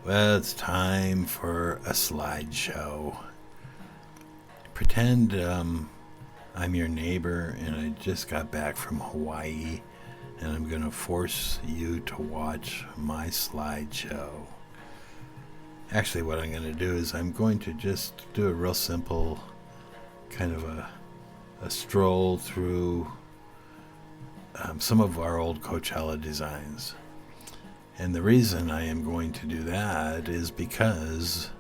Well, it's time for a slideshow. Pretend I'm your neighbor and I just got back from Hawaii and I'm going to force you to watch my slideshow. Actually, what I'm going to do is I'm going to just do a real simple kind of a stroll through some of our old Coachella designs. And the reason I am going to do that is because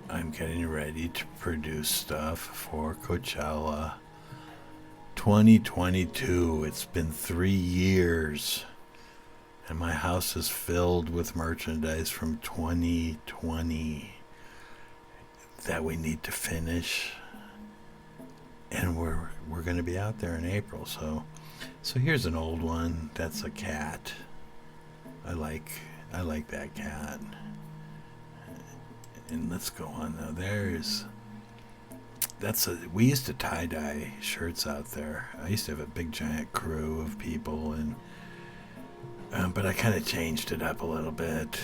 I'm getting ready to produce stuff for Coachella 2022. It's been 3 years, and my house is filled with merchandise from 2020 that we need to finish, and we're going to be out there in April. So here's an old one. That's a cat. I like that cat. And let's go on now. We used to tie-dye shirts out there. I used to have a big giant crew of people, and but I kind of changed it up a little bit.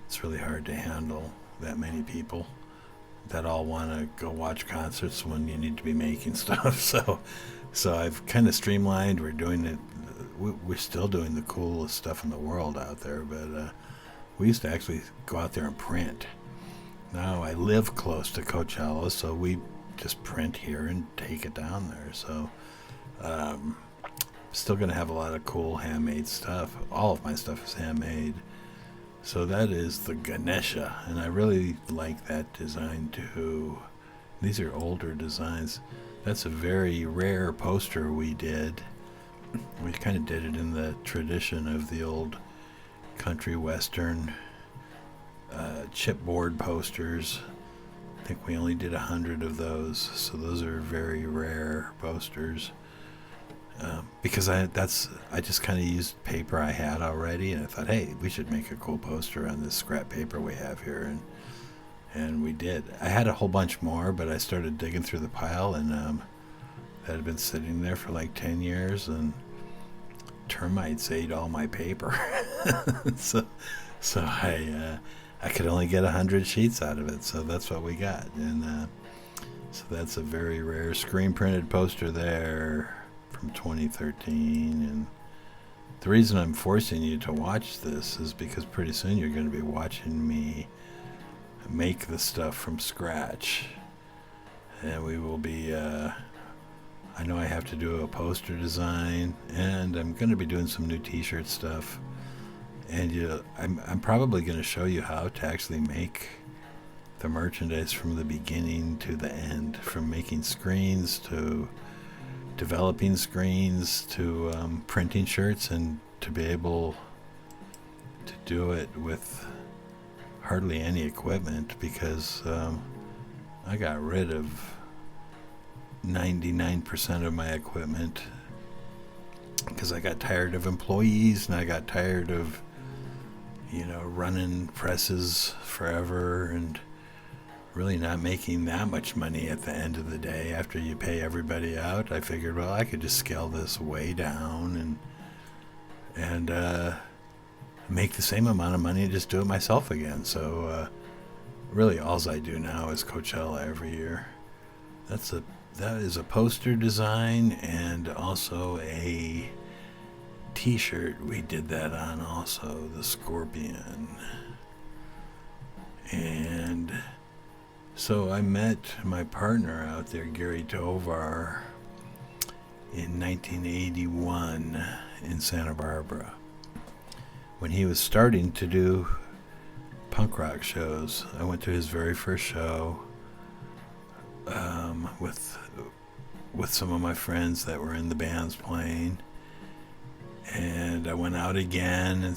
It's really hard to handle that many people that all want to go watch concerts when you need to be making stuff. So I've kind of streamlined. We're doing it. We're still doing the coolest stuff in the world out there, but we used to actually go out there and print. Now I live close to Coachella, so we just print here and take it down there. So still going to have a lot of cool handmade stuff. All of my stuff is handmade. So that is the Ganesha, and I really like that design too. These are older designs. That's a very rare poster we did. We kind of did it in the tradition of the old country western chipboard posters. I think we only did 100 of those, so those are very rare posters. Because I just kind of used paper I had already, and I thought, hey, we should make a cool poster on this scrap paper we have here, and we did. I had a whole bunch more, but I started digging through the pile, and that had been sitting there for like 10 years, and termites ate all my paper. so I could only get 100 sheets out of it, so that's what we got. And so that's a very rare screen printed poster there from 2013. And the reason I'm forcing you to watch this is because pretty soon you're going to be watching me make the stuff from scratch, and we will be I know I have to do a poster design, and I'm going to be doing some new t-shirt stuff, and I'm probably going to show you how to actually make the merchandise from the beginning to the end, from making screens to developing screens to printing shirts, and to be able to do it with hardly any equipment, because I got rid of 99% of my equipment because I got tired of employees, and I got tired of running presses forever and really not making that much money at the end of the day after you pay everybody out. I figured, well, I could just scale this way down and make the same amount of money and just do it myself again. So really all I do now is Coachella every year. That is a poster design, and also a t-shirt we did that on also, the Scorpion. And so I met my partner out there, Gary Tovar, in 1981 in Santa Barbara, when he was starting to do punk rock shows. I went to his very first show with some of my friends that were in the bands playing, and I went out again and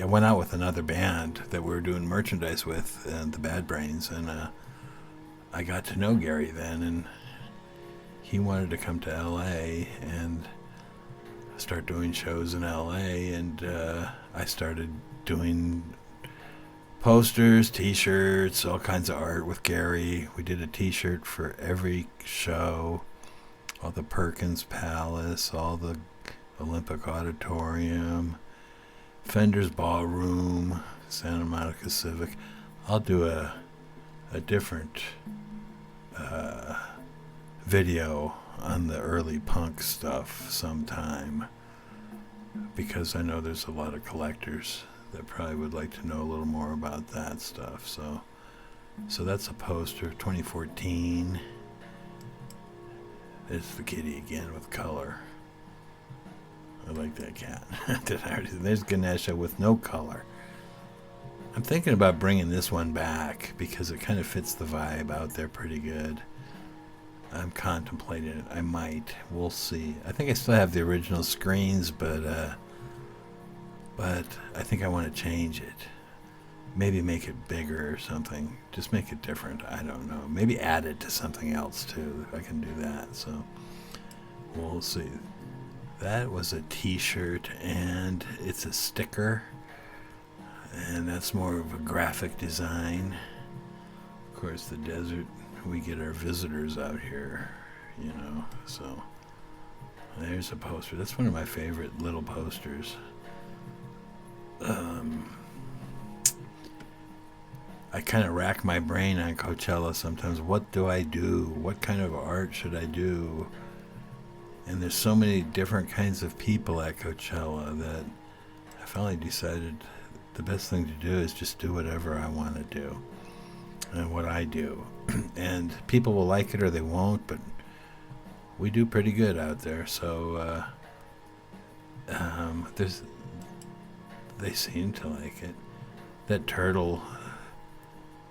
I went out with another band that we were doing merchandise with, the Bad Brains, and I got to know Gary then, and he wanted to come to LA and start doing shows in LA, and I started doing posters, t-shirts, all kinds of art with Gary. We did a t-shirt for every show, all the Perkins Palace, all the Olympic Auditorium, Fender's Ballroom, Santa Monica Civic. I'll do a different video on the early punk stuff sometime, because I know there's a lot of collectors that probably would like to know a little more about that stuff. So that's a poster, 2014. It's the kitty again with color. I like that cat. There's Ganesha with no color. I'm thinking about bringing this one back because it kind of fits the vibe out there pretty good. I'm contemplating it. I might. We'll see. I think I still have the original screens, but I think I want to change it. Maybe make it bigger or something. Just make it different. I don't know. Maybe add it to something else too. I can do that. So we'll see. That was a t-shirt, and it's a sticker, and that's more of a graphic design. Of course, the desert, we get our visitors out here, you know. So there's a poster. That's one of my favorite little posters. I kind of rack my brain on Coachella sometimes. What do I do? What kind of art should I do? And there's so many different kinds of people at Coachella that I finally decided the best thing to do is just do whatever I want to do and what I do. And people will like it or they won't, but we do pretty good out there. So they seem to like it. That turtle,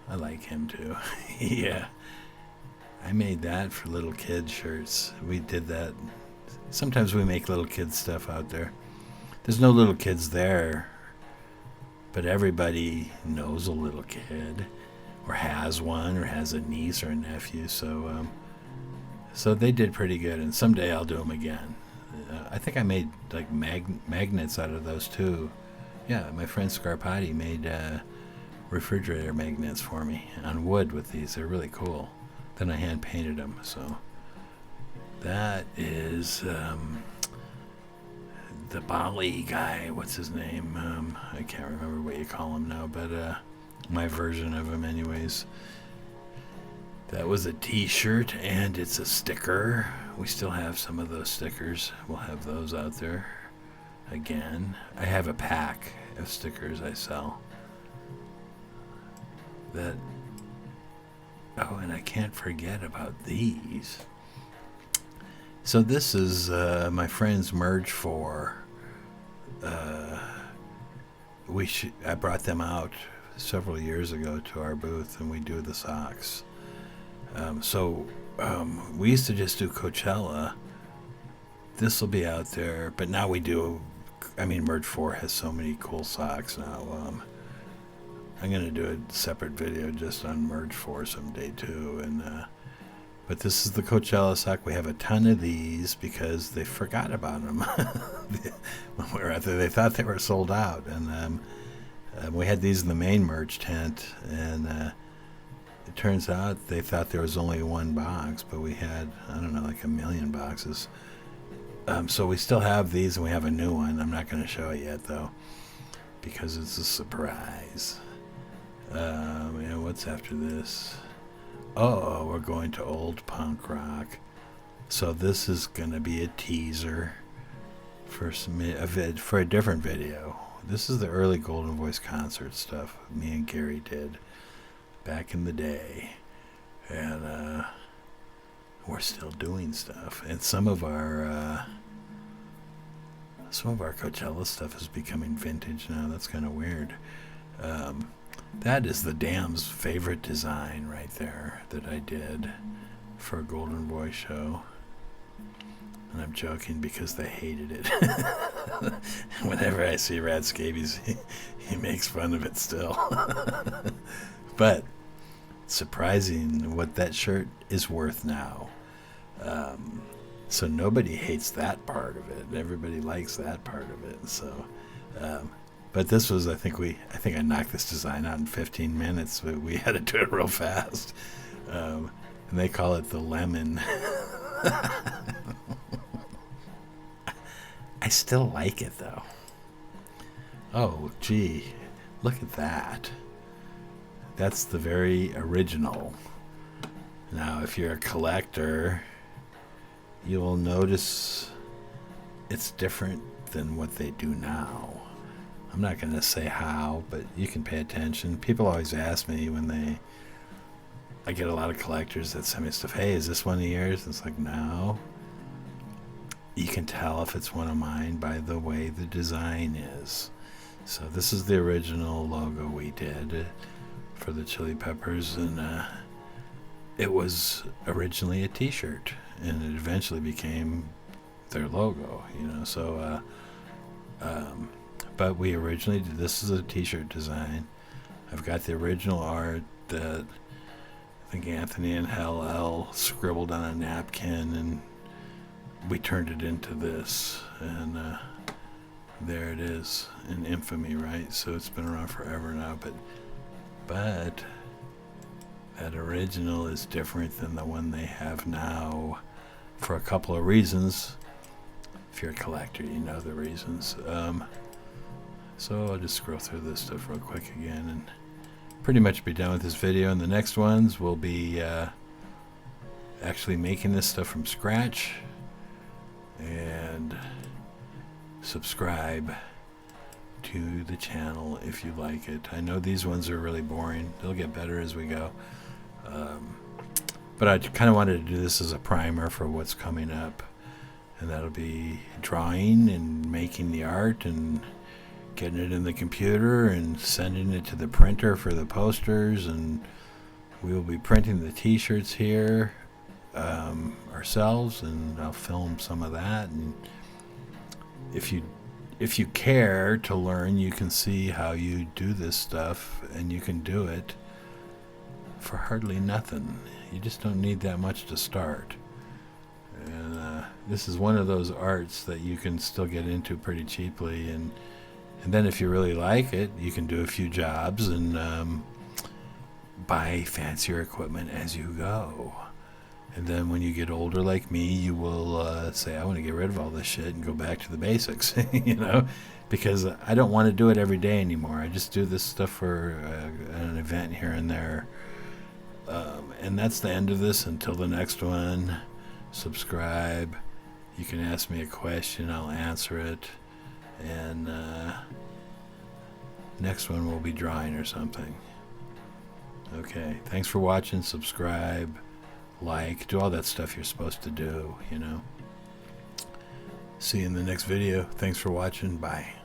I like him too. Yeah. I made that for little kids shirts. We did that. Sometimes we make little kids stuff out there. There's no little kids there, but everybody knows a little kid or has one or has a niece or a nephew. So they did pretty good, and someday I'll do them again. I think I made like magnets out of those too. Yeah, my friend Scarpati made refrigerator magnets for me on wood with these. They're really cool. Then I hand painted them. So that is the Bali guy. What's his name? I can't remember what you call him now, but my version of him anyways. That was a t-shirt, and it's a sticker. We still have some of those stickers. We'll have those out there again. I have a pack of stickers I sell. That. Oh, and I can't forget about these. So this is my friend's Merge 4. I brought them out several years ago to our booth, and we do the socks. We used to just do Coachella. This will be out there, but now we do. I mean, Merge 4 has so many cool socks now. I'm gonna do a separate video just on Merge 4 someday too, but this is the Coachella sock. We have a ton of these because they forgot about them when we were out there. They thought they were sold out, and we had these in the main merch tent, and it turns out they thought there was only one box, but we had, I don't know, like 1 million boxes. So we still have these, and we have a new one. I'm not going to show it yet though, because it's a surprise. What's after this? Oh, we're going to old punk rock. So this is going to be a teaser for a different video. This is the early Golden Voice concert stuff me and Gary did back in the day, and we're still doing stuff. And some of our Coachella stuff is becoming vintage now. That's kind of weird. That is the Dam's favorite design right there that I did for a Golden Boy show. And I'm joking because they hated it. Whenever I see Rad Scabies, he makes fun of it still. But surprising what that shirt is worth now. So nobody hates that part of it. Everybody likes that part of it. So, but this was, I think I knocked this design out in 15 minutes, but we had to do it real fast. And they call it the lemon. I still like it though. Oh, gee, look at that. That's the very original. Now, if you're a collector, you will notice it's different than what they do now. I'm not going to say how, but you can pay attention. People always ask me when I get a lot of collectors that send me stuff, hey, is this one of yours? And it's like, no. You can tell if it's one of mine by the way the design is. So this is the original logo we did for the Chili Peppers, and it was originally a t-shirt, and it eventually became their logo, you know. So but we originally did, this is a t-shirt design. I've got the original art that I think Anthony and Hal L scribbled on a napkin, and we turned it into this, and there it is in infamy, right? So it's been around forever now, but that original is different than the one they have now for a couple of reasons. If you're a collector, you know the reasons. So I'll just scroll through this stuff real quick again and pretty much be done with this video. And the next ones will be actually making this stuff from scratch. And subscribe to the channel if you like it. I know these ones are really boring. They'll get better as we go. But I kind of wanted to do this as a primer for what's coming up. And that'll be drawing and making the art and getting it in the computer and sending it to the printer for the posters. And we will be printing the t-shirts here ourselves, and I'll film some of that. And if you care to learn, you can see how you do this stuff, and you can do it for hardly nothing. You just don't need that much to start. And this is one of those arts that you can still get into pretty cheaply, and then if you really like it, you can do a few jobs and buy fancier equipment as you go. And then when you get older like me, you will say, I want to get rid of all this shit and go back to the basics, you know, because I don't want to do it every day anymore. I just do this stuff for an event here and there. And that's the end of this. Until the next one, subscribe. You can ask me a question, I'll answer it. And next one will be drawing or something. Okay, thanks for watching. Subscribe, like, do all that stuff you're supposed to do, you know. See you in the next video. Thanks for watching. Bye.